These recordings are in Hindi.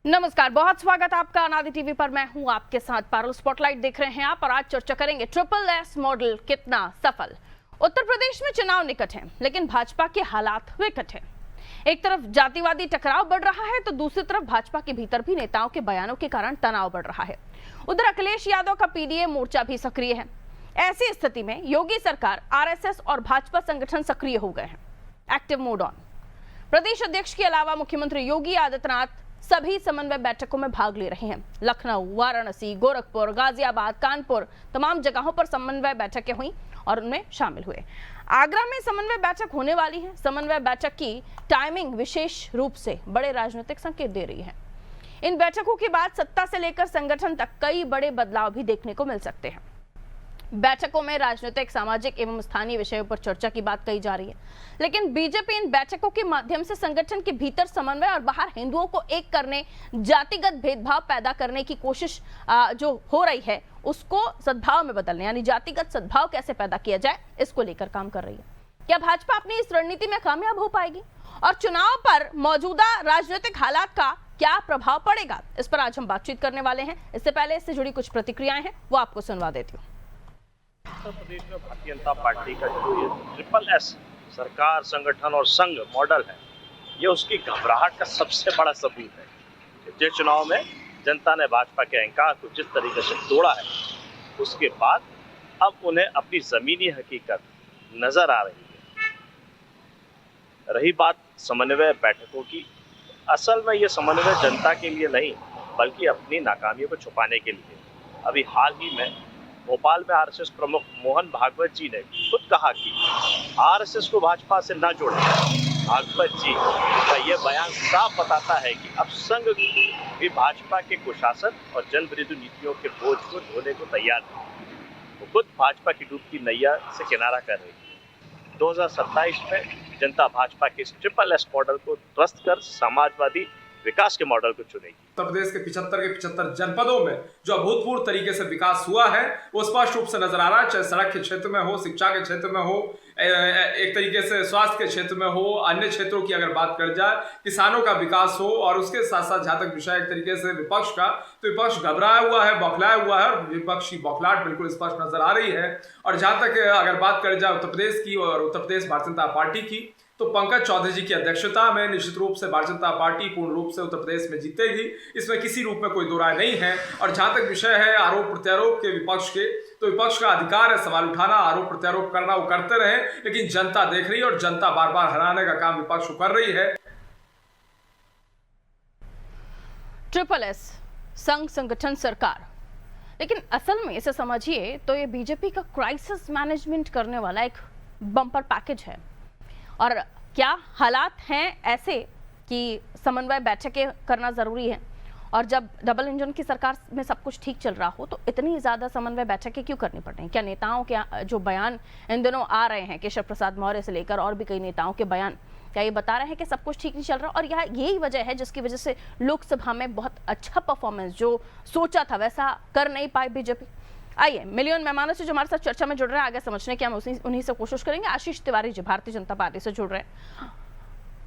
नमस्कार, बहुत स्वागत आपका अनादि टीवी पर। मैं हूं आपके साथ पारुल। स्पॉटलाइट देख रहे हैं आप और आज चर्चा करेंगे ट्रिपल एस मॉडल कितना सफल। उत्तर प्रदेश में चुनाव निकट है, लेकिन भाजपा के हालात विकट है। एक तरफ जातिवादी टकराव बढ़ रहा है तो दूसरी तरफ भाजपा के भीतर भी नेताओं के बयानों के कारण तनाव बढ़ रहा है। उधर अखिलेश यादव का पीडीए मोर्चा भी सक्रिय है। ऐसी स्थिति में योगी सरकार, आरएसएस और भाजपा संगठन सक्रिय हो गए हैं। Active mode on. प्रदेश अध्यक्ष के अलावा मुख्यमंत्री योगी आदित्यनाथ सभी समन्वय बैठकों में भाग ले रहे हैं। लखनऊ, वाराणसी, गोरखपुर, गाजियाबाद, कानपुर, तमाम जगहों पर समन्वय बैठकें हुई और उनमें शामिल हुए। आगरा में समन्वय बैठक होने वाली है। समन्वय बैठक की टाइमिंग विशेष रूप से बड़े राजनीतिक संकेत दे रही है। इन बैठकों के बाद सत्ता से लेकर संगठन तक कई बड़े बदलाव भी देखने को मिल सकते हैं। बैठकों में राजनीतिक, सामाजिक एवं स्थानीय विषयों पर चर्चा की बात कही जा रही है, लेकिन बीजेपी इन बैठकों के माध्यम से संगठन के भीतर समन्वय और बाहर हिंदुओं को एक करने, जातिगत भेदभाव पैदा करने की कोशिश जो हो रही है उसको सद्भाव में बदलने, यानी जातिगत सद्भाव कैसे पैदा किया जाए, इसको लेकर काम कर रही है। क्या भाजपा अपनी इस रणनीति में कामयाब हो पाएगी और चुनाव पर मौजूदा राजनीतिक हालात का क्या प्रभाव पड़ेगा, इस पर आज हम बातचीत करने वाले हैं। इससे पहले इससे जुड़ी कुछ प्रतिक्रियाएं हैं, वो आपको सुनवा देती हूँ। उत्तर प्रदेश में भारतीय जनता पार्टी का जो ये ट्रिपल एस सरकार, संगठन और संघ मॉडल है, ये उसकी घबराहट का सबसे बड़ा सबूत है। पिछले चुनाव में जनता ने भाजपा के अहंकार को जिस तरीके से तोड़ा है, उसके बाद अब उन्हें अपनी जमीनी हकीकत नजर आ रही है। रही बात समन्वय बैठकों की, असल में ये समन्वय जनता के लिए नहीं बल्कि अपनी नाकामियों को छुपाने के लिए। अभी हाल ही में भोपाल में आरएसएस प्रमुख मोहन भागवत जी ने खुद कहा कि आरएसएस को भाजपा से न जोड़ें। भागवत जी का यह बयान साफ बताता है कि अब संघ भी भाजपा के कुशासन और जनविरोधी नीतियों के बोझ को ढोने को तैयार है। वो खुद भाजपा की डूबती नैया से किनारा कर रही है। 2027 में जनता भाजपा के इस ट्रिपल एस मॉडल को ध्वस्त कर समाजवादी विकास के मॉडल को चुनेगी। उत्तर प्रदेश के 75 जनपदों में जो अभूतपूर्व तरीके से विकास हुआ है वो स्पष्ट रूप से नजर आ रहा है। चाहे सड़क के क्षेत्र में हो, शिक्षा के क्षेत्र में हो, एक तरीके से स्वास्थ्य के क्षेत्र में हो, अन्य क्षेत्रों की अगर बात कर जाए, किसानों का विकास हो, और उसके साथ साथ जहां तक विषय एक तरीके से विपक्ष का, तो विपक्ष घबराया हुआ है, बौखलाया हुआ है और विपक्ष की बौखलाहट बिल्कुल स्पष्ट नजर आ रही है। और जहां तक अगर बात कर जाए उत्तर प्रदेश की और उत्तर प्रदेश भारतीय जनता पार्टी की, तो पंकज चौधरी जी की अध्यक्षता में निश्चित रूप से भारतीय जनता पार्टी पूर्ण रूप से उत्तर प्रदेश में जीतेगी, इसमें किसी रूप में कोई दो राय नहीं है। और जहां तक विषय है आरोप प्रत्यारोप के विपक्ष के, तो विपक्ष का अधिकार है सवाल उठाना, आरोप प्रत्यारोप करना, वो करते रहे, लेकिन जनता देख रही है और जनता बार बार हराने का काम विपक्ष कर रही है। ट्रिपल एस, संघ, संगठन, सरकार, लेकिन असल में इसे समझिए तो ये बीजेपी का क्राइसिस मैनेजमेंट करने वाला एक बम्पर पैकेज है। और क्या हालात हैं ऐसे कि समन्वय बैठकें करना जरूरी है, और जब डबल इंजन की सरकार में सब कुछ ठीक चल रहा हो तो इतनी ज्यादा समन्वय बैठकें क्यों करनी पड़ रही हैं? क्या नेताओं के जो बयान इन दिनों आ रहे हैं, केशव प्रसाद मौर्य से लेकर और भी कई नेताओं के बयान, क्या ये बता रहे हैं कि सब कुछ ठीक नहीं चल रहा? और यही वजह है जिसकी वजह से लोकसभा में बहुत अच्छा परफॉर्मेंस जो सोचा था वैसा कर नहीं पाए बीजेपी। आइए मिलियन मेहमानों से जो हमारे साथ चर्चा में जुड़ रहे हैं आगे समझने की हम उन्हीं से कोशिश करेंगे। आशीष तिवारी जी भारतीय जनता पार्टी से जुड़ रहे हैं।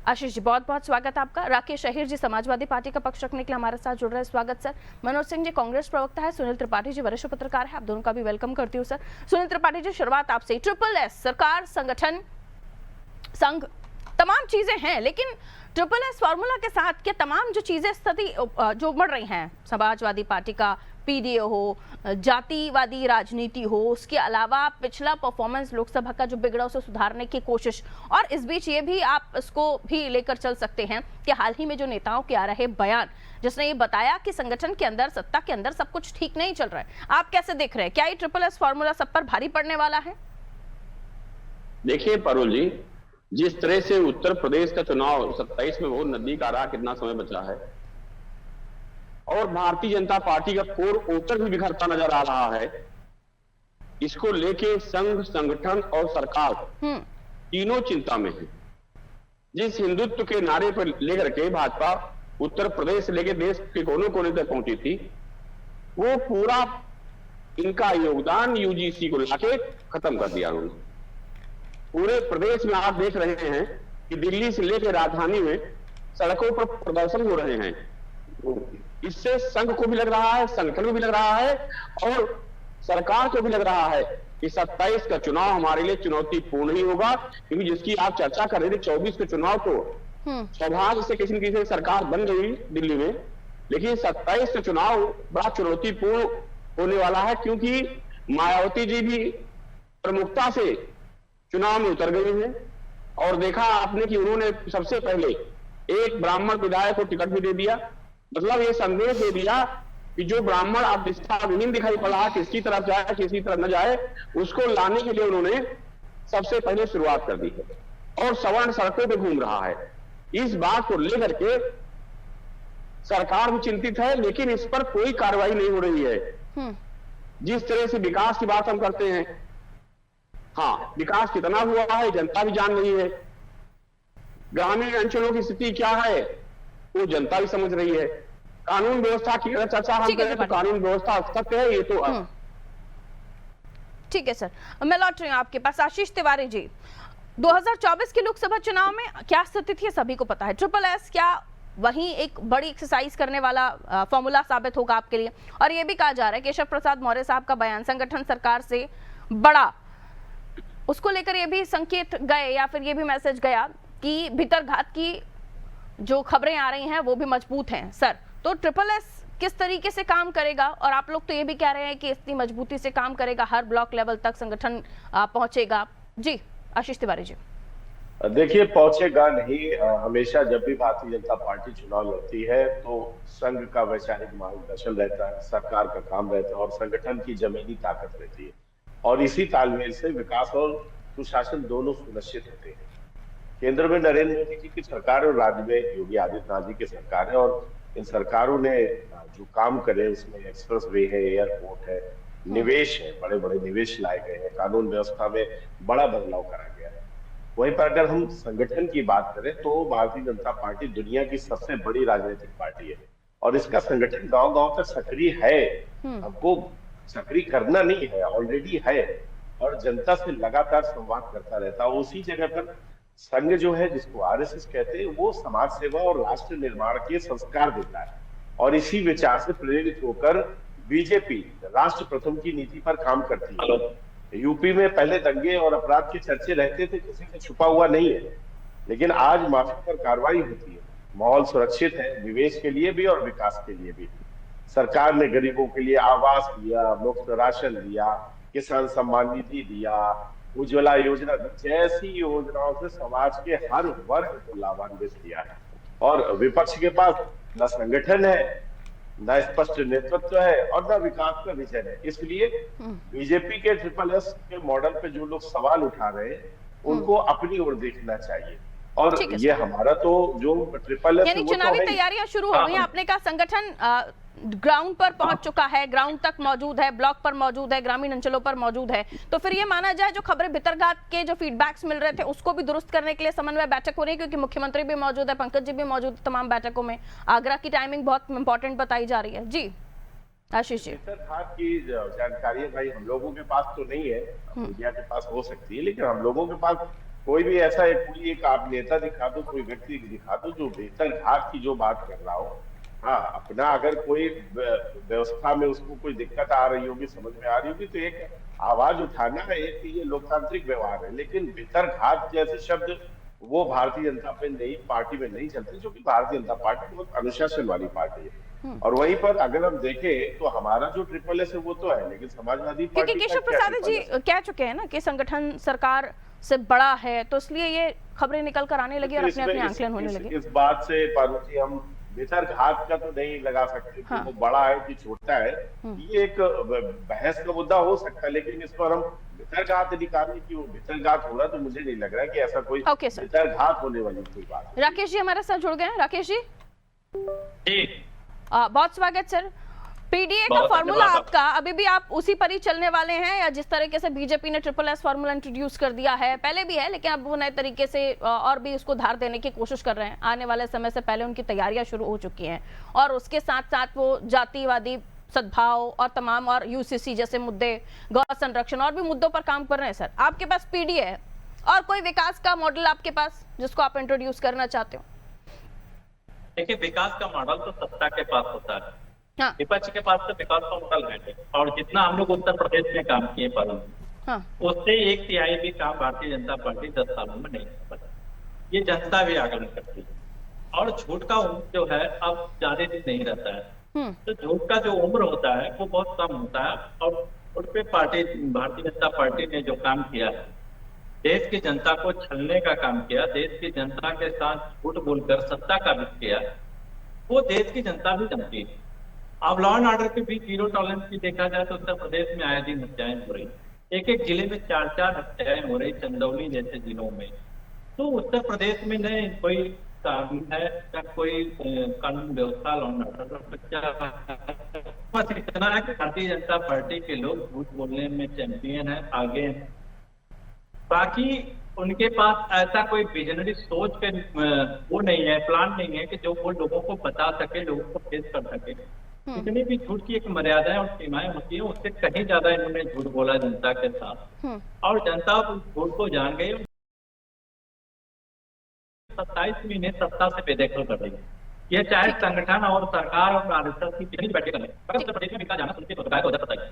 आशीष जी, बहुत बहुत स्वागत है आपका। राकेश अहिर जी समाजवादी पार्टी का पक्ष रखने के लिए हमारे साथ जुड़ रहे हैं, स्वागत सर। मनोज सिंह जी कांग्रेस प्रवक्ता है, सुनील त्रिपाठी जी वरिष्ठ पत्रकार है, आप दोनों का भी वेलकम करती हूँ सर। सुनील त्रिपाठी जी, शुरुआत आपसे। ट्रिपल एस, सरकार, संगठन, संघ, तमाम चीजें हैं, लेकिन ट्रिपल एस फॉर्मूला के साथ क्या तमाम जो चीजें स्थिति जो बढ़ रही हैं, समाजवादी पार्टी का पीडीए हो, जातिवादी राजनीति हो, उसके अलावा पिछला परफॉर्मेंस लोकसभा का जो बिगड़ा उसे सुधारने की कोशिश, और इस बीच ये भी आप इसको भी लेकर चल सकते हैं कि हाल ही में जो नेताओं के आ रहे बयान जिसने ये बताया कि संगठन के अंदर, सत्ता के अंदर सब कुछ ठीक नहीं चल रहा है, आप कैसे देख रहे हैं? क्या ये ट्रिपल एस फॉर्मूला सब पर भारी पड़ने वाला है? देखिए पारुल जी, जिस तरह से उत्तर प्रदेश का चुनाव 27 में बहुत नजदीक आ रहा, कितना समय बचा है, और भारतीय जनता पार्टी का कोर वोटर भी बिखरता नजर आ रहा है, इसको लेके संघ, संगठन और सरकार तीनों चिंता में है। जिस हिंदुत्व के नारे पर लेकर के भाजपा उत्तर प्रदेश से लेकर देश के कोने कोने तक पहुंची थी, वो पूरा इनका योगदान यूजीसी को लाके खत्म कर दिया उन्होंने। पूरे प्रदेश में आप देख रहे हैं कि दिल्ली से लेकर राजधानी में सड़कों पर प्रदर्शन हो रहे हैं, इससे संघ को भी लग रहा है, संगठन को भी लग रहा है और सरकार को भी लग रहा है कि 27 का चुनाव हमारे लिए चुनौतीपूर्ण ही होगा, क्योंकि जिसकी आप चर्चा कर रहे थे 24 के चुनाव तो सौभाग्य से किसी न किसी सरकार बन गई दिल्ली में, लेकिन 27 का चुनाव बड़ा चुनौतीपूर्ण होने वाला है, क्योंकि मायावती जी भी प्रमुखता से चुनाव में उतर गई है और देखा आपने कि उन्होंने सबसे पहले एक ब्राह्मण विधायक को टिकट भी दे दिया। मतलब ये संदेश दे दिया कि जो ब्राह्मण आप विहीन दिखाई पड़ रहा है, किसकी तरफ जाए किसी तरफ न जाए, उसको लाने के लिए उन्होंने सबसे पहले शुरुआत कर दी है और सवर्ण सड़कों पे घूम रहा है। इस बात को लेकर के सरकार भी चिंतित है, लेकिन इस पर कोई कार्रवाई नहीं हो रही है। जिस तरह से विकास की बात हम करते हैं, हाँ विकास कितना हुआ है जनता भी जान रही है, ग्रामीण अंचलों की स्थिति क्या है वो जनता भी समझ रही है, कानून व्यवस्था की अगर चर्चा हम करें तो कानून व्यवस्था सत्य है ये तो। ठीक है सर, मैं लौट रही हूँ आपके पास। आशीष तिवारी जी, 2024 के लोकसभा चुनाव में क्या स्थिति थी सभी को पता है। ट्रिपल एस क्या वही एक बड़ी एक्सरसाइज करने वाला फॉर्मूला साबित होगा आपके लिए? और ये भी कहा जा रहा है केशव प्रसाद मौर्य साहब का बयान संगठन सरकार से बड़ा, उसको लेकर ये भी संकेत गए या फिर ये भी मैसेज गया कि भीतरघात की जो खबरें आ रही हैं वो भी मजबूत हैं। सर, तो ट्रिपल एस किस तरीके से काम करेगा? और आप लोग तो ये भी कह रहे हैं कि इतनी मजबूती से काम करेगा, हर ब्लॉक लेवल तक संगठन पहुंचेगा। जी आशीष तिवारी जी। देखिए, पहुंचेगा नहीं। हमेशा जब भी भारतीय जनता पार्टी चुनाव लड़ती है तो संघ का वैचारिक मार्गदर्शन रहता है, सरकार का काम रहता है और संगठन की जमीनी ताकत रहती है, और इसी तालमेल से विकास और सुशासन दोनों सुनिश्चित होते हैं। केंद्र में नरेंद्र मोदी जी की सरकार और राज्य में योगी आदित्यनाथ जी की सरकार है, और इन सरकारों ने जो काम करे उसमें एक्सप्रेस वे है, एयरपोर्ट है, निवेश है, बड़े बड़े निवेश लाए गए हैं, कानून व्यवस्था में बड़ा बदलाव करा गया है। वहीं पर अगर हम संगठन की बात करें तो भारतीय जनता पार्टी दुनिया की सबसे बड़ी राजनीतिक पार्टी है और इसका संगठन गांव गांव तक सक्रिय है। हमको सक्रिय करना नहीं है, ऑलरेडी है, और जनता से लगातार संवाद करता रहता है। उसी जगह पर संघ जो है, जिसको आरएसएस कहते हैं, वो समाज सेवा और राष्ट्र निर्माण के संस्कार देता है, और इसी विचार से प्रेरित होकर बीजेपी राष्ट्र प्रथम की नीति पर काम करती है। यूपी में पहले दंगे और अपराध के चर्चे रहते थे, किसी से छुपा हुआ नहीं है, लेकिन आज माफिया पर कार्रवाई होती है। माहौल सुरक्षित है, निवेश के लिए भी और विकास के लिए भी। सरकार ने गरीबों के लिए आवास दिया, मुफ्त राशन दिया, किसान सम्मान निधि दिया, उज्ज्वला योजना जैसी योजनाओं से समाज के हर वर्ग को लाभान्वित किया है। और विपक्ष के पास न संगठन है, न स्पष्ट नेतृत्व है और न विकास का विजन है। इसलिए बीजेपी के ट्रिपल एस के मॉडल पे जो लोग सवाल उठा रहे हैं उनको अपनी ओर देखना चाहिए। और ये हमारा तो जो ट्रिपल एस, यानी चुनावी तैयारियां शुरू हो गई। आपने कहा संगठन ग्राउंड पर पहुंच चुका है, ग्राउंड तक मौजूद है, ब्लॉक पर मौजूद है, ग्रामीण अंचलों पर मौजूद है, तो फिर ये माना जाए जो खबरें भीतरघात के जो फीडबैक्स मिल रहे थे उसको भी दुरुस्त करने के लिए समन्वय बैठक हो रही है, क्योंकि मुख्यमंत्री भी मौजूद है, पंकज जी भी मौजूद है तमाम बैठकों में। आगरा की टाइमिंग बहुत इंपॉर्टेंट बताई जा रही है। जी आशीष जी। भीतरघात की जानकारी भाई हम लोगों के पास तो नहीं है, मीडिया के पास हो सकती है, लेकिन हम लोगों के पास कोई भी ऐसा कोई एक आप नेता दिखा दो, कोई व्यक्ति दिखा दो जो भीतरघात की जो बात कर रहा हो। हाँ, अपना अगर कोई व्यवस्था में उसको कोई दिक्कत आ रही होगी, समझ में आ रही होगी, तो एक आवाज उठाना है, एक ये लोकतांत्रिक व्यवहार है। लेकिन भीतरघात जैसे शब्द वो भारतीय जनता पार्टी में नहीं चलते, जो कि भारतीय जनता पार्टी बहुत अनुशासन वाली पार्टी है। और वहीं पर अगर हम देखें तो हमारा जो ट्रिपल एस है वो तो है, लेकिन समाजवादी पार्टी, क्योंकि केशव प्रसाद जी कह चुके हैं ना कि संगठन सरकार से बड़ा है, तो इसलिए ये खबरें निकल कर आने लगी और अपने अपने आंकलन होने लगे। इस बात से पारुल जी हम भीतरघात का तो नहीं लगा सकते कि वो बड़ा है कि छोटा है, ये एक बहस का मुद्दा हो सकता है, लेकिन इस पर हम भीतरघात निकालने की वो भीतरघात हो रहा, तो मुझे नहीं लग रहा कि ऐसा कोई भीतरघात होने वाली कोई बात। राकेश जी हमारे साथ जुड़ गए हैं। राकेश जी बहुत स्वागत सर। पीडीए का फॉर्मूला आपका अभी भी आप उसी पर ही चलने वाले हैं, या जिस तरीके से बीजेपी ने ट्रिपल एस फॉर्मूला इंट्रोड्यूस कर दिया है, पहले भी है लेकिन अब वो नए तरीके से और भी उसको धार देने की कोशिश कर रहे हैं। आने वाले समय से पहले उनकी तैयारियां शुरू हो चुकी हैं और उसके साथ साथ वो जातिवादी सद्भाव और तमाम और यूसीसी जैसे मुद्दे, गौ संरक्षण और भी मुद्दों पर काम कर रहे हैं। सर, आपके पास पीडीए है और कोई विकास का मॉडल आपके पास जिसको आप इंट्रोड्यूस करना चाहते हो? देखिए, विकास का मॉडल तो सत्ता के पास होता है, हाँ विपक्ष के पास तो विकास का मॉडल है नहीं। और जितना हम लोग उत्तर प्रदेश में काम किए पर हाँ उससे 1/3 भी काम भारतीय जनता पार्टी 10 सालों में नहीं कर पाई। ये जनता भी आकलन करती है। और झूठ का उम्र जो है अब ज्यादा दिन नहीं रहता है, तो झूठ का जो उम्र होता है वो बहुत कम होता है। और उस पे पार्टी भारतीय जनता पार्टी ने जो काम किया है, देश की जनता को छलने का काम किया, देश की जनता के साथ झूठ बोलकर सत्ता काबिज किया, वो देश की जनता भी जानती है। अब लॉ एंड ऑर्डर पे भी 0 टॉलरेंस भी देखा जाए तो उत्तर प्रदेश में आए दिन हत्याएं हो रही, एक जिले में 4 हत्याएं हो रही, चंदौली जैसे जिलों में। तो उत्तर प्रदेश में न कोई कानून है न कोई कानून व्यवस्था, लॉ एंड ऑर्डर। बस इतना है कि भारतीय जनता पार्टी के लोग झूठ बोलने में चैंपियन है, आगे हैं। बाकी उनके पास ऐसा कोई विजनरी सोच के वो नहीं है, प्लान नहीं है कि जो वो लोगों को बता सके, लोगों को फेस कर सके। इतनी भी झूठ की एक मर्यादा और सीमाएं होती है, उससे कहीं ज्यादा इन्होंने झूठ बोला जनता के साथ, और जनता उस झूठ को जान गई। 27 महीने सत्ता से बेदखल कर रही है। ये चाहे संगठन और सरकार और आरएसएस की कितनी बैठक करें, उत्तर प्रदेश में विकास जाना सुनिश्चित होता है, तो बताइए।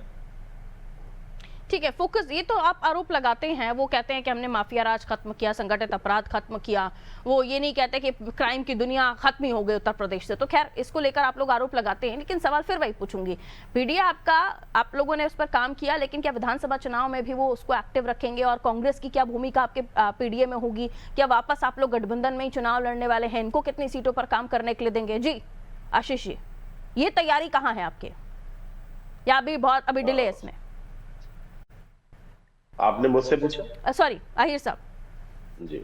ठीक है, फोकस ये तो आप आरोप लगाते हैं, वो कहते हैं कि हमने माफिया राज खत्म किया, संगठित अपराध खत्म किया, वो ये नहीं कहते कि क्राइम की दुनिया खत्म ही हो गई उत्तर प्रदेश से। तो खैर इसको लेकर आप लोग आरोप लगाते हैं, लेकिन सवाल फिर वही पूछूंगी, पीडीए आपका, आप लोगों ने उस पर काम किया, लेकिन क्या विधानसभा चुनाव में भी वो उसको एक्टिव रखेंगे? और कांग्रेस की क्या भूमिका आपके पीडीए में होगी? क्या वापस आप लोग गठबंधन में ही चुनाव लड़ने वाले हैं? इनको कितनी सीटों पर काम करने के लिए देंगे? जी आशीष जी, ये तैयारी कहाँ है आपके, या अभी डिले है इसमें? आपने मुझसे पूछा? सॉरी आहिर साहब जी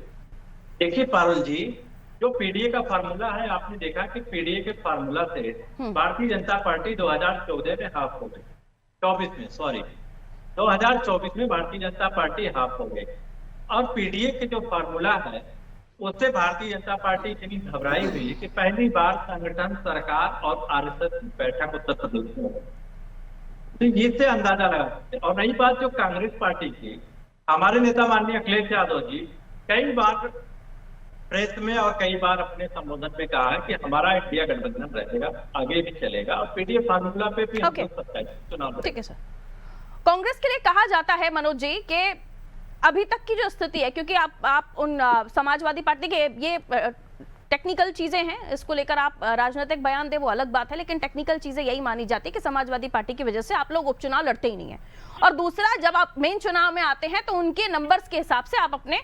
देखिए पारुल जी, जो पीडीए का फार्मूला है, आपने देखा कि पीडीए के फार्मूला से भारतीय जनता पार्टी 2014 में हाफ हो गई, 2024 में भारतीय जनता पार्टी हाफ हो गई। और पीडीए के जो फार्मूला है उससे भारतीय जनता पार्टी इतनी घबराई हुई है कि पहली बार संगठन, सरकार और आरएसएस की बैठक उत्तर प्रदेश में हो गई। तो इससे अंदाजा लगा सकते। और नई बात जो कांग्रेस पार्टी की, हमारे नेता माननीय अखिलेश यादव जी कई बार प्रेस में और कई बार अपने संबोधन में कहा है कि हमारा इंडिया गठबंधन रहेगा, आगे भी चलेगा, और पीडीए फार्मूला पे भी हम लोग चुनाव। ठीक है सर, कांग्रेस के लिए कहा जाता है मनोज जी के अभी तक की जो स्थिति है, क्योंकि आप उन समाजवादी पार्टी के ये टेक्निकल चीजें हैं, इसको लेकर आप राजनीतिक बयान दे वो अलग बात है, लेकिन टेक्निकल चीजें यही मानी जाती है कि समाजवादी पार्टी की वजह से आप लोग उपचुनाव लड़ते ही नहीं है। और दूसरा, जब आप मेन चुनाव में आते हैं तो उनके नंबर्स के हिसाब से आप अपने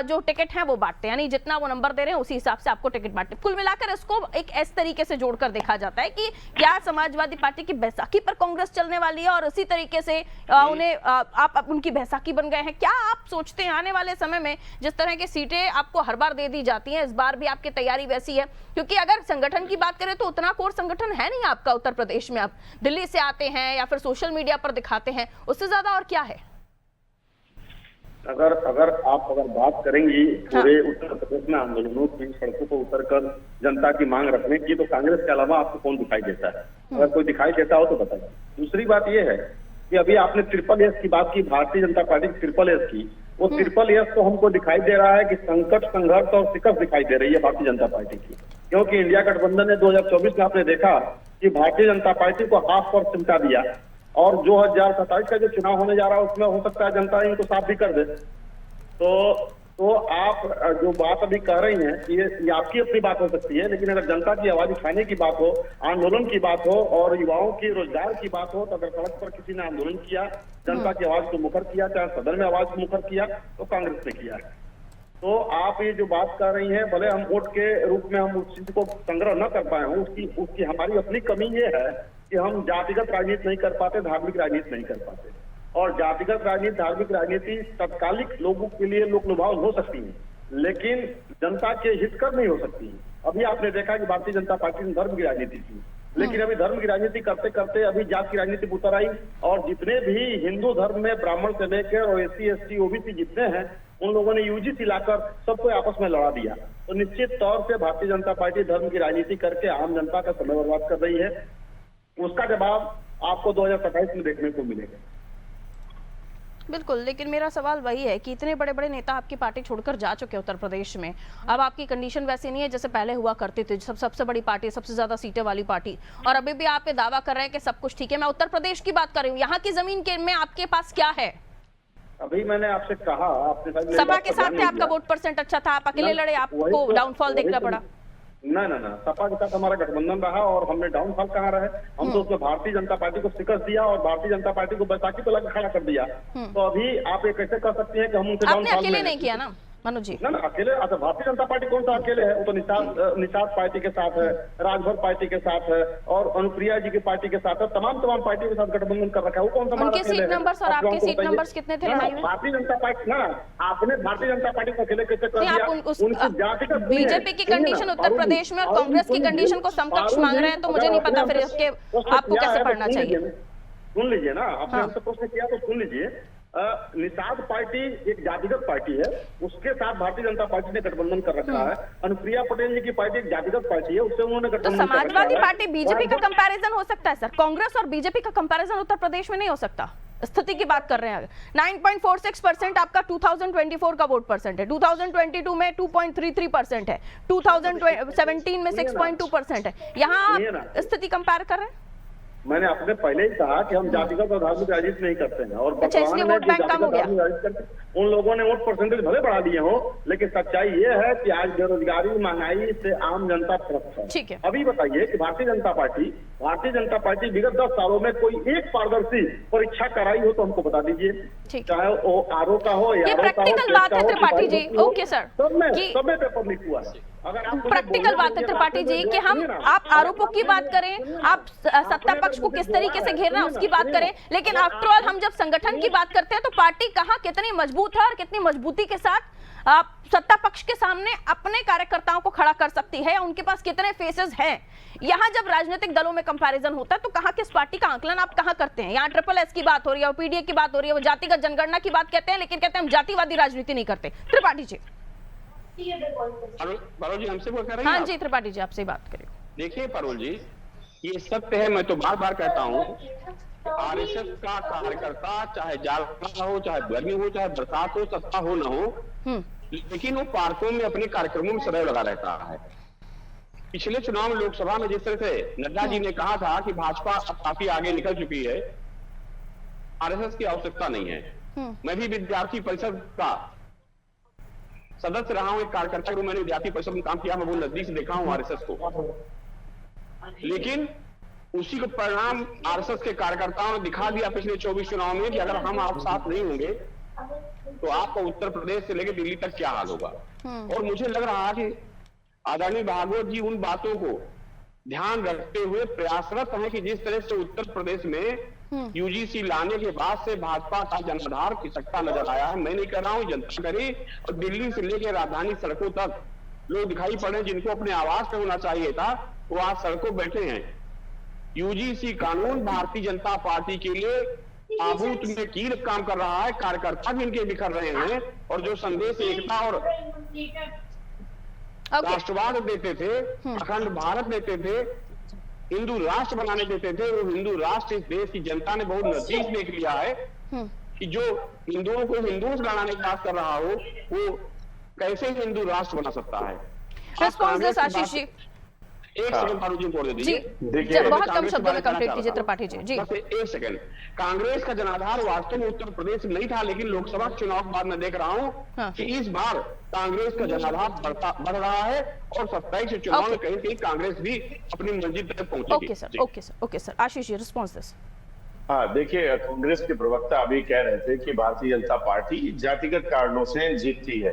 जो टिकट हैं वो बांटते हैं, यानी जितना वो नंबर दे रहे हैं उसी हिसाब से आपको टिकट बांटते हैं। कुल मिलाकर इसको एक इस तरीके से जोड़कर देखा जाता है कि क्या समाजवादी पार्टी की बैसाखी पर कांग्रेस चलने वाली है और उसी तरीके से उन्हें आप उनकी बैसाखी बन गए हैं। क्या आप सोचते हैं आने वाले समय में जिस तरह की सीटें आपको हर बार दे दी जाती हैं, इस बार भी आपकी तैयारी वैसी है? क्योंकि अगर संगठन की बात करें तो उतना कोर संगठन है नहीं आपका उत्तर प्रदेश में, आप दिल्ली से आते हैं या फिर सोशल मीडिया पर दिखाते हैं, उससे ज्यादा और क्या है? अगर आप बात करेंगी पूरे उत्तर प्रदेश में आंदोलनों की, सड़कों पर उतरकर जनता की मांग रखने की, तो कांग्रेस के अलावा आपको कौन दिखाई देता है? अगर कोई दिखाई देता हो तो बताइए। दूसरी बात यह है कि अभी आपने ट्रिपल एस की बात की, भारतीय जनता पार्टी की ट्रिपल एस की, वो ट्रिपल एस तो हमको दिखाई दे रहा है कि संकट, संघर्ष और शिकस्त दिखाई दे रही है भारतीय जनता पार्टी की। क्योंकि इंडिया गठबंधन ने 2024 में आपने देखा कि भारतीय जनता पार्टी को हाफ पर सिमटा दिया, और 2027 का जो चुनाव होने जा रहा है उसमें हो सकता है जनता इनको साफ भी कर दे। तो आप जो बात अभी कह रही हैं ये आपकी अपनी बात हो सकती है, लेकिन अगर जनता की आवाज उठाने की बात हो, आंदोलन की बात हो और युवाओं की रोजगार की बात हो, तो अगर सड़क पर किसी ने आंदोलन किया, जनता की आवाज को मुखर किया, चाहे सदन में आवाज को मुखर किया, तो कांग्रेस ने किया है। तो आप ये जो बात कर रही हैं, भले हम वोट के रूप में हम उस चीज को संग्रह न कर पाए हों, उसकी हमारी अपनी कमी ये है कि हम जातिगत राजनीति नहीं कर पाते, धार्मिक राजनीति नहीं कर पाते। और जातिगत राजनीति, धार्मिक राजनीति तत्कालिक लोगों के लिए लोक लुभावन हो सकती है, लेकिन जनता के हितकर नहीं हो सकती है। अभी आपने देखा कि भारतीय जनता पार्टी ने धर्म की राजनीति की, लेकिन अभी धर्म की राजनीति करते करते अभी जात की राजनीति उतर आई, और जितने भी हिंदू धर्म में ब्राह्मण से लेकर और SC ST OBC जितने हैं, उन लोगों ने UGC लाकर सबको आपस में लड़ा दिया। तो निश्चित तौर से भारतीय जनता पार्टी धर्म की राजनीति करके आम जनता का समय बर्बाद कर रही है। उसका जवाब आपको 2027 में देखने को मिलेगा। बिल्कुल, लेकिन मेरा सवाल वही है कि इतने बड़े बड़े नेता आपकी पार्टी छोड़कर जा चुके हैं उत्तर प्रदेश में। अब आपकी कंडीशन वैसी नहीं है जैसे पहले हुआ करती थी, सबसे बड़ी पार्टी, सबसे ज्यादा सीटें वाली पार्टी, और अभी भी आप ये दावा कर रहे हैं कि सब कुछ ठीक है। मैं उत्तर प्रदेश की बात कर रही हूँ, यहाँ की जमीन के में आपके पास क्या है? अभी मैंने आपसे कहा, आपने शायद मेरी सपा बात के पर ध्यान साथ थे, नहीं आपका दिया। वोट परसेंट अच्छा था, आप अकेले लड़े, वही आपको तो- डाउनफॉल वही देखना तो- पड़ा। ना, सपा के साथ हमारा गठबंधन रहा और हमने डाउनफॉल कहाँ रहे। हम तो उसमें भारतीय जनता पार्टी को शिकस्त दिया और भारतीय जनता पार्टी को बैसाखी पे लगा खड़ा कर दिया। तो अभी आप ये कैसे कर सकती हैं कि हम उनसे आपने डाउनफॉल अकेले में नहीं किया ना मनोज जी? ना अकेले। अच्छा, भारतीय जनता पार्टी कौन सा अकेले है? वो तो निषाद पार्टी के साथ है, राजभर पार्टी के साथ है और अनुप्रिया जी की पार्टी के साथ है, तमाम पार्टियों के साथ गठबंधन कर रखा है। वो कौन सा उनके सीट नंबर्स और आपके सीट नंबर्स कितने थे लड़ाई में? भारतीय जनता पार्टी ना, आपने भारतीय जनता पार्टी को अकेले कैसे कर दिया? उनकी जातिगत बीजेपी की कंडीशन उत्तर प्रदेश में और कांग्रेस की कंडीशन को समकक्ष मांग रहे हैं, तो मुझे नहीं पता फिर इसके आपको कैसे पढ़ना चाहिए। सुन लीजिए ना, आपने हमसे प्रश्न किया तो सुन लीजिए। निषाद पार्टी एक जातिगत पार्टी है, उसके साथ भारतीय जनता पार्टी ने गठबंधन कर रखा है। अनुप्रिया पटेल जी की पार्टी एक जातिगत पार्टी है, उससे उन्होंने तो गठबंधन कर रखा है। समाजवादी पार्टी बीजेपी का कंपैरिजन हो सकता है सर, कांग्रेस और बीजेपी का कंपैरिजन उत्तर प्रदेश में नहीं हो सकता। स्थिति की बात कर रहे हैं। 9.46% आपका 2024 का वोट परसेंट है, 2022 में 2.33% है, 2017 में 6.2% है। यहाँ आप स्थिति कंपेयर कर रहे हैं। मैंने अपने पहले ही कहा कि हम जातिगत और धार्मिक राजनीति नहीं करते हैं और अच्छा, इसलिए वोट बैंक कम हो गया। उन लोगों ने वोट परसेंटेज भले बढ़ा दिए हो, लेकिन सच्चाई ये है कि आज बेरोजगारी, महंगाई से आम जनता त्रस्त है। ठीक है। अभी बताइए कि भारतीय जनता पार्टी विगत 10 सालों में कोई एक पारदर्शी परीक्षा कराई हो तो हमको बता दीजिए, चाहे वो आरओ का हो या ये प्रैक्टिकल बात है त्रिपाठी जी। ओके सर, सब में पेपर लीक हुआ है। अगर आप प्रैक्टिकल बात है त्रिपाठी जी कि हम आप आरोपों की बात करें, आप सत्ता पक्ष को किस तरीके से घेरना है उसकी बात करें, लेकिन आफ्टर ऑल हम जब संगठन की बात करते हैं तो पार्टी कहाँ कितनी मजबूत है और कितनी मजबूती के साथ आप सत्ता पक्ष के सामने अपने कार्यकर्ताओं को खड़ा कर सकती है, उनके पास कितने फेसेस हैं। यहाँ जब राजनीतिक दलों में कंपैरिजन होता है तो कहाँ किस पार्टी का आंकलन आप कहाँ करते हैं? यहाँ SSS की बात हो रही है, पीडीए की बात हो रही है, वो जातिगत जनगणना की बात कहते हैं, लेकिन कहते हैं हम जातिवादी राजनीति नहीं करते। त्रिपाठी जी। पारुल जी हमसे बोल कर रहे हैं? हाँ जी त्रिपाठी जी, आपसे बात करें। देखिए पारुल जी, ये सत्य है, मैं तो बार बार कहता हूँ, आरएसएस का कार्यकर्ता चाहे जाड़ा हो, चाहे गर्मी हो, चाहे बरसात हो, सत्ता हो न हो, लेकिन वो पार्कों में अपने कार्यक्रमों में सदैव लगा रहता है। पिछले चुनाव में लोकसभा में जिस तरह से नड्डा जी ने कहा था कि भाजपा अब काफी आगे निकल चुकी है, आरएसएस की आवश्यकता नहीं है। मैं भी विद्यार्थी परिषद का सदस्य रहा हूं, एक कार्यकर्ता के रूप में मैंने विद्यार्थी परिषद में काम किया, मैं वो नजदीक से देखा हूं आरएसएस को। लेकिन उसी को परिणाम आरएसएस के कार्यकर्ताओं ने दिखा दिया पिछले 24 चुनाव में कि अगर हम आप साथ नहीं होंगे तो आपका उत्तर प्रदेश से लेकर दिल्ली तक क्या हाल होगा। और मुझे लग रहा है कि आदरणीय भागवत जी उन बातों को ध्यान रखते हुए प्रयासरत हैं कि जिस तरह से उत्तर प्रदेश में यूजीसी लाने के बाद से भाजपा का जनाधार खिसकता नजर आया है। मैं नहीं कह रहा हूं, जनता करे, और दिल्ली से लेकर राजधानी सड़कों तक लोग दिखाई पड़े जिनको अपने आवाज पे होना चाहिए था, वो आज सड़कों बैठे हैं। यूजीसी कानून भारतीय जनता पार्टी के लिए ताबूत में कील काम कर रहा है, कार्यकर्ता भी इनके बिखर रहे हैं, और जो संदेश एकता और राष्ट्रवाद देते थे, अखंड भारत देते थे, हिंदू राष्ट्र बनाने देते थे, वो हिंदू राष्ट्र इस देश की जनता ने बहुत नजदीक देख लिया है कि जो हिंदुओं को हिंदुओं से लड़ाने की बात कर रहा हो वो कैसे हिंदू राष्ट्र बना सकता है। रिस्पॉन्स आशीष जी। एक सेकंड पारू जी बोल दीजिए। देखिए बहुत कम शब्दों में कंप्लीट कीजिए त्रिपाठी जी। जी बस एक सेकंड। कांग्रेस का जनाधार वास्तव में उत्तर प्रदेश में नहीं था, लेकिन लोकसभा चुनाव के बाद मैं देख रहा हूं कि इस बार कांग्रेस का जनाधार बढ़ रहा है और 27 चुनाव में कहीं कहीं कांग्रेस भी अपनी मंजिल तक पहुंचेगी। Okay sir Ashish ji response this. हाँ देखिए, कांग्रेस के प्रवक्ता अभी कह रहे थे कि भारतीय जनता पार्टी जातिगत कारणों से जीतती है,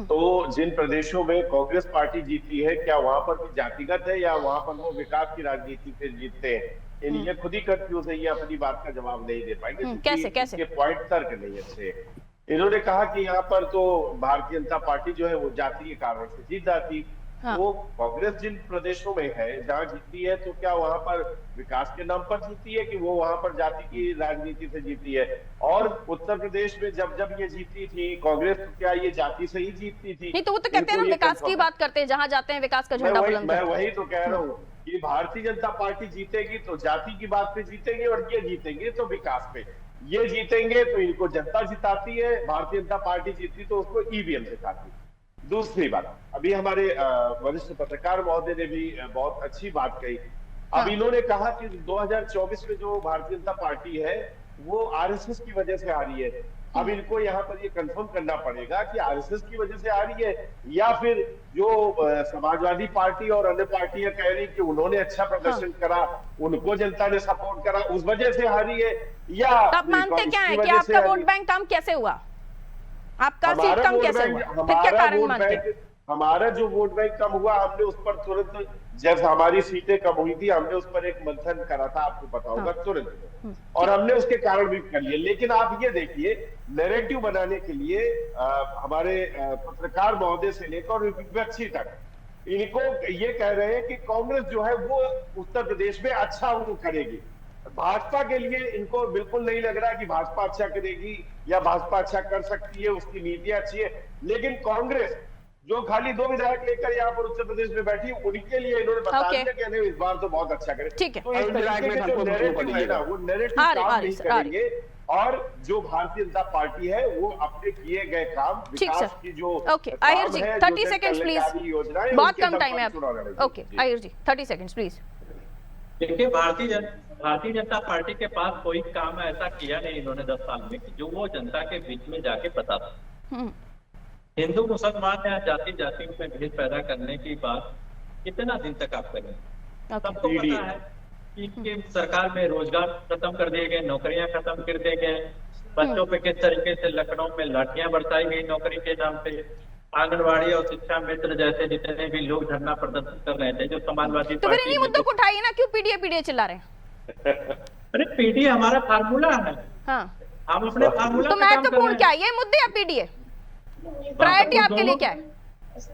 तो जिन प्रदेशों में कांग्रेस पार्टी जीती है क्या वहां पर भी जातिगत है या वहां पर वो विकास की राजनीति से जीतते हैं? ये खुद ही कंफ्यूज है, ये अपनी बात का जवाब नहीं दे पाएंगे। कैसे पॉइंट तर्क नहीं अच्छे। इन्होंने कहा कि यहाँ पर तो भारतीय जनता पार्टी जो है वो जाति के कारण से जीत जाती। वो कांग्रेस जिन प्रदेशों में है जहां जीती है, तो क्या वहां पर विकास के नाम पर जीती है कि वो वहां पर जाति की राजनीति से जीती है? और उत्तर प्रदेश में जब जब ये जीती थी कांग्रेस, तो क्या ये जाति से ही जीतती थी? नहीं तो वो तो कहते हैं ना विकास की बात करते हैं, जहां जाते हैं विकास का झंडा बुलंद मैं वही तो कह रहा हूँ कि भारतीय जनता पार्टी जीतेगी तो जाति की बात पे जीतेगी और ये जीतेंगे तो विकास पे। ये जीतेंगे तो इनको जनता जिताती है, भारतीय जनता पार्टी जीतती तो उसको ईवीएम जिताती है। दूसरी बात, अभी हमारे वरिष्ठ पत्रकार महोदय ने भी बहुत अच्छी बात कही। अब इन्होंने कहा कि 2024 में जो भारतीय जनता पार्टी है वो आरएसएस की वजह से आ रही है। अब इनको यहाँ पर ये कंफर्म करना पड़ेगा कि आरएसएस की वजह से आ रही है या फिर जो समाजवादी पार्टी और अन्य पार्टियां कह रही कि उन्होंने अच्छा प्रदर्शन करा, उनको जनता ने सपोर्ट करा, उस वजह से हारी है, या आप मानते क्या है कि आपका वोट बैंक कम कैसे हुआ? आपका सीट कम कैसे हुआ? फिर क्या कारण मानते हैं? हमारा जो वोट बैंक कम हुआ, हमने उस पर तुरंत, जब हमारी सीटें कम हुई थी, हमने उस पर एक मंथन करा था, आपको पता होगा, तुरंत, और हमने उसके कारण भी कर लिए। लेकिन आप ये देखिए, नैरेटिव बनाने के लिए हमारे पत्रकार महोदय से लेकर विपक्षी तक इनको ये कह रहे हैं कि कांग्रेस जो है वो उत्तर प्रदेश में अच्छा वो करेगी। भाजपा के लिए इनको बिल्कुल नहीं लग रहा कि भाजपा अच्छा करेगी या भाजपा अच्छा कर सकती है, उसकी नीतियां अच्छी है। लेकिन कांग्रेस जो खाली 2 विधायक लेकर यहाँ पर उत्तर प्रदेश में बैठी, उनके लिए इन्होंने बता दिया कि नहीं, इस बार तो बहुत अच्छा करे। ठीक है, तो इस तरीके के जो नैरेटिव है ना, वो नैरेटिव काम नहीं करेंगे, और जो भारतीय जनता पार्टी है वो अपने किए गए काम, विकास की जो आहिर जी 30 सेकंड्स प्लीज, बहुत कम टाइम है अब। Okay Ahir ji 30 seconds please. देखिए, भारतीय जनता पार्टी के पास कोई काम ऐसा किया नहीं इन्होंने 10 साल में जो वो जनता के बीच में जाके बता सकते। हिंदू मुसलमान या जाति जातियों में भेद पैदा करने की बात कितना दिन तक आप करेंगे? सबको पता है कि सरकार में रोजगार खत्म कर दिए गए, नौकरियां खत्म कर दिए गए, बच्चों पे किस तरीके से लखनऊ में लाठियां बरसाई गई नौकरी के नाम पे, आंगनबाड़ी और शिक्षा मित्र जैसे जितने भी लोग धरना प्रदर्शन कर रहे थे, जो समाजवादी तो फिर इन्हीं मुद्दों को उठाइए ना, क्यों पीडीए चिल्ला रहे हैं? अरे पीडीए हमारा फार्मूला है। हाँ, हम अपने फार्मूला तो महत्वपूर्ण क्या है, ये मुद्दे या पीडीए? प्रायोरिटी आपके लिए क्या है?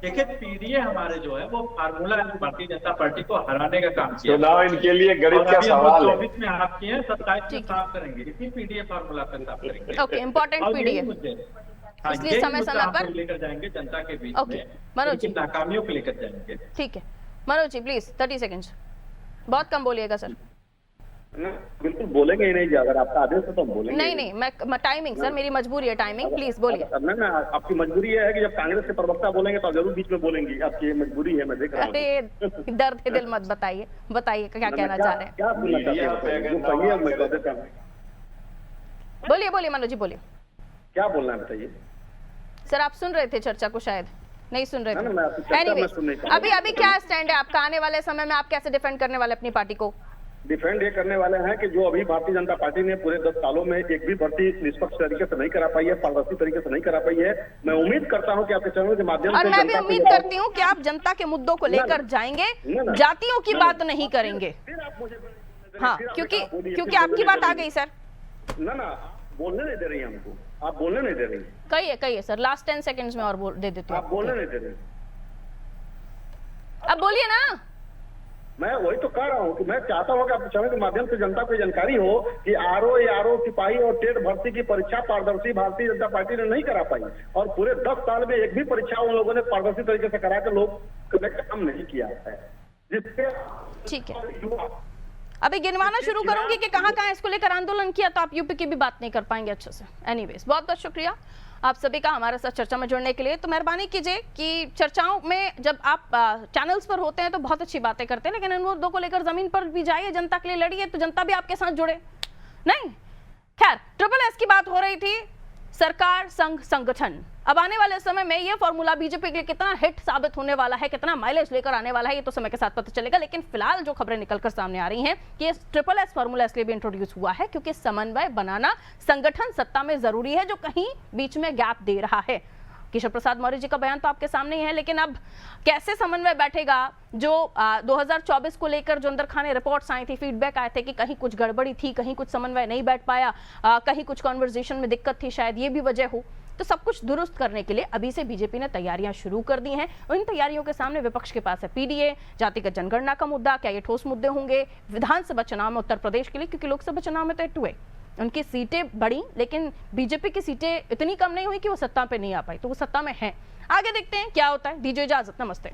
देखिए, पीडीए हमारे जो है वो फार्मूला है, भारतीय जनता पार्टी को हराने का काम किया। चुनाव इनके लिए गणित का सवाल है। 24 में आप किए हैं, 27 में साफ करेंगे, इसी पीडीए फार्मूला पर साफ करेंगे। ओके, इंपॉर्टेंट पीडीए, इसलिए समय समय पर लेकर जाएंगे जनता के बीच में, मनोज जी नाकामियों को लेकर जाएंगे। ठीक है मनोज जी प्लीज 30 सेकंड्स, बहुत कम बोलिएगा सर। बिल्कुल बोलेंगे ही नहीं, अगर आपका आदेश है तो हम बोलेंगे। नहीं मैं टाइमिंग सर, मेरी मजबूरी है टाइमिंग, प्लीज बोलिए। ना आपकी मजबूरी है कि जब कांग्रेस के प्रवक्ता बोलेंगे तो जरूर बीच में बोलेंगी, आपकी मजबूरी है, मैं देख रहा हूँ। अरे दर्द दिल मत बताइए क्या कहना चाह रहे हैं? क्या बोलना चाहते हैं? बोलिए मनोज जी बोलिए, क्या बोलना है बताइए। सर आप सुन रहे थे चर्चा को, शायद नहीं सुन रहे थे। एनीवेज, अभी क्या स्टैंड है आपका? आने वाले समय में आप कैसे डिफेंड करने वाले अपनी पार्टी को? डिफेंड ये करने वाले हैं कि जो अभी भारतीय जनता पार्टी ने पूरे 10 सालों में एक भी भर्ती निष्पक्ष तरीके से नहीं करा पाई है, पारदर्शी तरीके से नहीं करा पाई है। मैं उम्मीद करता हूं कि आपके चैनल के माध्यम से, और मैं भी उम्मीद करती हूं कि आप जनता के मुद्दों को लेकर जाएंगे, जातियों की बात नहीं करेंगे। हाँ, क्योंकि आपकी बात आ गई सर। ना बोलने नहीं दे रही हमको, आप बोलने नहीं दे रही। कहिए सर, लास्ट 10 सेकंड्स में और दे देती हूँ। आप बोलने नहीं दे रही, अब बोलिए ना। मैं वही तो कह रहा हूँ कि मैं चाहता हूँ कि आपके चैनल के माध्यम से जनता को जानकारी हो कि आरओ सिपाही और टेट भर्ती की परीक्षा पारदर्शी भारतीय जनता पार्टी ने नहीं करा पाई, और पूरे 10 साल में एक भी परीक्षा उन लोगों ने पारदर्शी तरीके से करा के लोग काम नहीं किया है, जिससे ठीक है अभी गिनवाना शुरू करूंगी कि कहां इसको लेकर आंदोलन किया, तो आप यूपी की भी बात नहीं कर पाएंगे अच्छे से। एनीवेज, बहुत बहुत शुक्रिया आप सभी का हमारे साथ चर्चा में जुड़ने के लिए। तो मेहरबानी कीजिए कि चर्चाओं में जब आप चैनल्स पर होते हैं तो बहुत अच्छी बातें करते हैं, लेकिन इन मुद्दों को लेकर जमीन पर भी जाइए, जनता के लिए लड़िए, तो जनता भी आपके साथ जुड़े। नहीं, खैर, ट्रिपल एस की बात हो रही थी, सरकार संघ संगठन। अब आने वाले समय में यह फॉर्मूला बीजेपी के लिए कितना हिट साबित होने वाला है, कितना माइलेज लेकर आने वाला है, ये तो समय के साथ पता चलेगा। लेकिन फिलहाल जो खबरें निकलकर सामने आ रही हैं कि ये ट्रिपल एस फॉर्मूला इसलिए भी इंट्रोड्यूस हुआ है क्योंकि समन्वय बनाना संगठन सत्ता में जरूरी है, जो कहीं बीच में गैप दे रहा है। किशोर प्रसाद मौर्य जी का बयान तो आपके सामने ही है, लेकिन अब कैसे समन्वय बैठेगा? जो 2024 को लेकर जो अंदर खाने रिपोर्ट्स आई थी, फीडबैक आए थे कि कहीं कुछ गड़बड़ी थी, कहीं कुछ समन्वय नहीं बैठ पाया, कहीं कुछ कॉन्वर्सेशन में दिक्कत थी, शायद ये भी वजह हो। तो सब कुछ दुरुस्त करने के लिए अभी से बीजेपी ने तैयारियां शुरू कर दी हैं। इन तैयारियों के सामने विपक्ष के पास है पीडीए, जातिगत जनगणना का मुद्दा, क्या ये ठोस मुद्दे होंगे विधानसभा चुनाव में उत्तर प्रदेश के लिए, क्योंकि लोकसभा चुनाव में तो हिट हुए, उनकी सीटें बढ़ी, लेकिन बीजेपी की सीटें इतनी कम नहीं हुई कि वो सत्ता पे नहीं आ पाई, तो वो सत्ता में है। आगे देखते हैं क्या होता है। दीजिए इजाजत, नमस्ते।